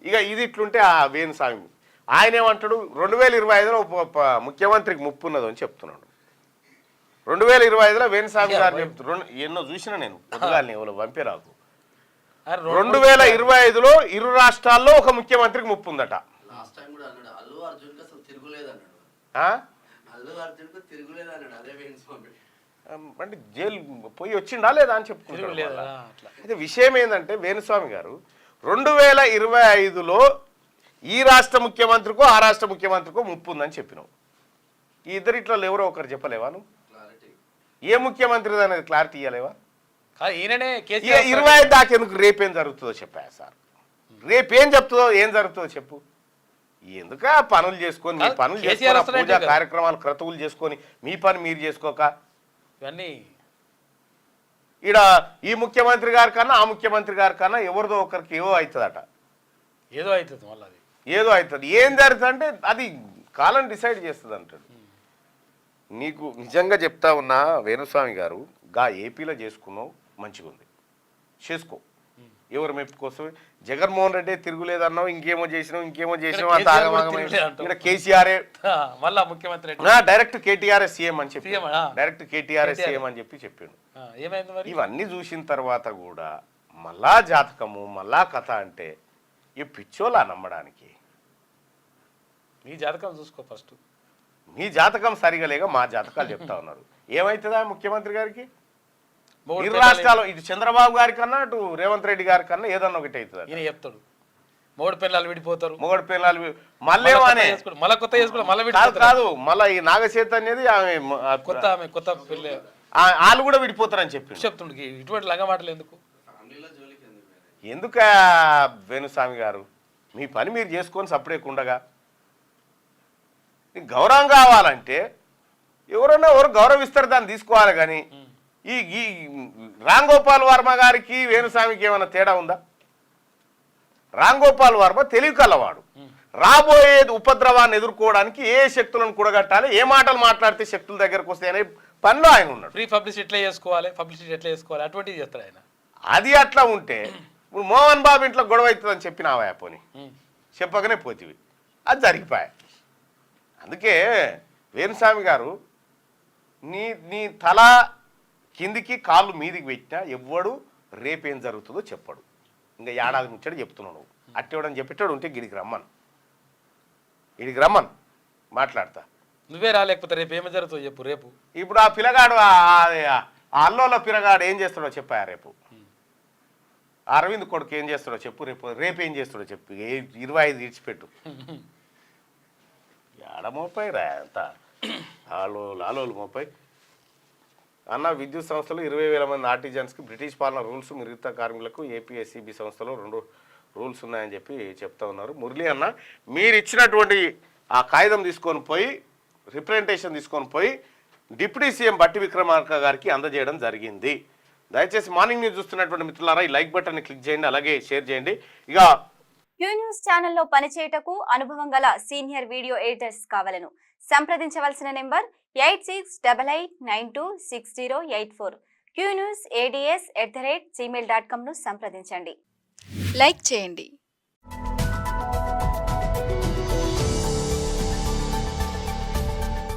ఇక ఇది ఇట్లుంటే ఆ వేణుస్వామి ఆయన ఏమంటాడు 2025లో ముఖ్యమంత్రికి ముప్పు ఉన్నది అని చెప్తున్నాడు. 2025లో వేణుస్వామి గారు చెప్తున్నాడు. ఎన్నో చూసినా నేను పొద్దుగాలని ఎవరు పంపే రాకు. 2025లో ఇరు రాష్ట్రాల్లో ఒక ముఖ్యమంత్రికి ముప్పు ఉందట. అంటే జైలు పోయి వచ్చిండా లేదా అని చెప్పుకుంటున్నాడు. అయితే విషయం ఏంటంటే వేణుస్వామి గారు 2025లో ఈ రాష్ట్ర ముఖ్యమంత్రికో ఆ రాష్ట్ర ముఖ్యమంత్రికో ముప్పు ఉందని చెప్పినావు. ఈ ఇద్దరిట్లో ఎవరో ఒకరు చెప్పలేవా నువ్వు? ఏ ముఖ్యమంత్రి అనేది క్లారిటీ ఇవ్వలేవా? 25 దాకా ఎందుకు రేపేం జరుగుతుందో చెప్పా సార్. రేపేం చెప్తుందో ఏం జరుగుతుందో చెప్పు. ఎందుక పనులు చేసుకొని మీ పనులు చేసుకొని పూజా కార్యక్రమాలు క్రతువులు చేసుకొని మీ పని మీరు చేసుకోక ఇవన్నీ ఈడ ఈ ముఖ్యమంత్రి గారి కన్నా ఆ ముఖ్యమంత్రి గారి కన్నా ఎవరిదో ఒకరికి ఏవో అవుతుందట. ఏదో అవుతుంది మళ్ళీ అది ఏదో అవుతుంది. ఏం జరుగుతుంది అంటే అది కాలం డిసైడ్ చేస్తుంది అంటాడు. నీకు నిజంగా చెప్తా ఉన్నా వేణుస్వామి గారు గా ఏపీలో చేసుకున్నావు మంచిగా ఉంది, చేసుకో. ఎవరు మెప్పు కోసమే జగన్మోహన్ రెడ్డి తిరుగులేదన్నావు, ఇంకేమో చేసినావు అంత ఆగమాగమైన కేసీఆర్ మళ్ళా ముఖ్యమంత్రి డైరెక్ట్ కేటీఆర్ సీఎం అని చెప్పి డైరెక్ట్ కేటీఆర్ సీఎం అని చెప్పి చెప్పాడు. ఇవన్నీ చూసిన తర్వాత కూడా మళ్ళా జాతకము మళ్ళా కథ అంటే ఈ పిచ్చోలా నమ్మడానికి. మీ జాతకం చూసుకో ఫస్ట్. మీ జాతకం సరిగా లేక మా జాతకాలు చెప్తా ఉన్నారు. ఏమవుతుందా ముఖ్యమంత్రి గారికి? ఇరు రాష్ట్రాలు ఇటు చంద్రబాబు గారి కన్నా అటు రేవంత్ రెడ్డి గారి కన్నా ఏదన్నా ఒకటి అవుతుంది. ఈయన చెప్తాడు మూడు పిల్లలు విడిపోతారు, మళ్ళీ కొత్త కాదు మళ్ళీ ఈ నాగచైతన్యది కొత్త పిల్ల వాళ్ళు కూడా విడిపోతారని చెప్తుండు. ఇటువంటి లంగ మాటలు ఎందుక వేణుస్వామి గారు? మీ పని మీరు చేసుకొని సపరేట్గా గౌరవం కావాలంటే ఎవరన్నా ఎవరు గౌరవిస్తారు దాన్ని తీసుకోవాలి. కానీ ఈ రామ్ గోపాల్ వర్మ గారికి వేణుస్వామికి ఏమైనా తేడా ఉందా? రామ్ గోపాల్ వర్మ తెలివి కలవాడు. రాబోయే ఉపద్రవాన్ని ఎదుర్కోవడానికి ఏ శక్తులను కూడగట్టాలి, ఏ మాటలు మాట్లాడితే శక్తుల దగ్గరకు వస్తాయి అనే పనిలో ఆయన ఉన్నాడు. ఫ్రీ పబ్లిసిటీ ఎట్లా చేసుకోవాలి అటువంటివి చేస్తాడు ఆయన. అది అట్లా ఉంటే ఇప్పుడు మోహన్ బాబు ఇంట్లో గొడవ అవుతుందని చెప్పినావా పోని చెప్పగానే పోతివి, అది జరిగిపోయా. అందుకే వేణుస్వామి గారు నీ తల కిందికి కాళ్ళు మీదికి పెట్టినా ఎవ్వడు రేపేం జరుగుతుందో చెప్పడు. ఇంకా ఏడాది ముచ్చడు చెప్తున్నాడు. అట్టేవాడని చెప్పేటాడు ఉంటే ఇడికి రమ్మన్ మాట్లాడతా. నువ్వే రాలేకపోతే రేపు ఏమి జరుగుతుందో చెప్పు. రేపు ఇప్పుడు ఆ పిల్లగాడు అల్లోలో పిల్లగాడు ఏం చేస్తాడో చెప్పా. రేపు అరవింద్ కొడుకు ఏం చేస్తాడో చెప్పు. రేపు ఏం చేస్తాడో చెప్పు. 25 ఇడిచిపెట్టు. ఏడమోపాయి రా అంత లాలోలు మోపాయి అన్న. విద్యుత్ సంస్థలు 20,000 మంది ఆర్టిజన్స్కి బ్రిటిష్ పాలన రూల్స్, మిగతా కార్మికులకు ఏపీఎస్సీబీ సంస్థలో 2 రూల్స్ ఉన్నాయని చెప్పి చెప్తా ఉన్నారు. మురళి అన్న మీరు ఇచ్చినటువంటి ఆ కాగితం తీసుకొని పోయి రిప్రజెంటేషన్ తీసుకొని పోయి డిప్యూటీ సీఎం బట్టి విక్రమార్క గారికి అందజేయడం జరిగింది. దయచేసి మార్నింగ్ న్యూస్ చూస్తున్నటువంటి మిత్రులారా ఈ లైక్ బటన్ని క్లిక్ చేయండి, అలాగే షేర్ చేయండి. ఇక క్యూ న్యూస్ ఛానల్లో పనిచేయటకు అనుభవం గల సీనియర్ వీడియో ఎడిటర్స్ కావాలను సంప్రదించవలసిన నెంబర్ 8688926084. qnewsads@gmail.com ను సంప్రదించండి. లైక్ చేయండి.